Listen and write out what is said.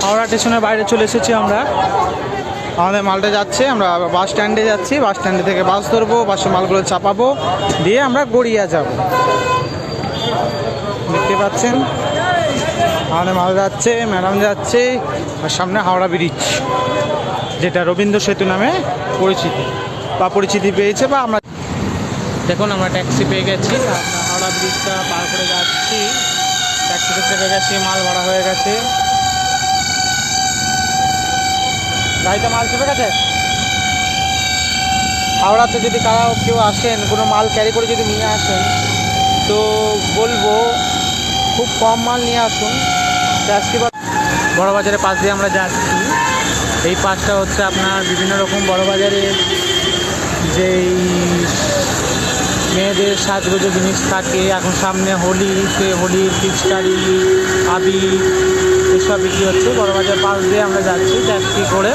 হাওড়া স্টেশনের বাইরে চলে এসেছি আমরা। আমাদের মালটা যাচ্ছে, আমরা বাস স্ট্যান্ডে যাচ্ছি। বাস স্ট্যান্ডে থেকে বাস ধরবো, বাসে মালগুলো চাপাবো, দিয়ে আমরা গড়িয়া যাব। দেখতে পাচ্ছেন আমাদের মাল যাচ্ছে, ম্যাডাম যাচ্ছে, আর সামনে হাওড়া ব্রিজ, যেটা রবীন্দ্র সেতু নামে পরিচিতি পেয়েছে। বা আমরা দেখুন আমরা ট্যাক্সি পেয়ে গেছি, হাওড়া ব্রিজটা পার করে যাচ্ছি। ট্যাক্সিতে চেপে গেছি, মাল ভরা হয়ে গেছে। গাড়িতে মাল চেপে গেছে। হাওড়াতে যদি কেউ আসেন, কোনো মাল ক্যারি করে যদি নিয়ে আসেন, তো বলবো খুব কম মাল নিয়ে আসুন। ট্যাক্সি বড় বাজারের পাশ দিয়ে আমরা যাচ্ছি। এই পাশটা হচ্ছে আপনার বিভিন্ন রকম বড় বাজারের যেই মেয়েদের সাজগোজের জিনিস থাকে। এখন সামনে হোলি, সে হোলির পিচকারি, আবির এসব বিক্রি হচ্ছে। বড় বাজার পাশ দিয়ে আমরা যাচ্ছি ট্যাক্সি করে।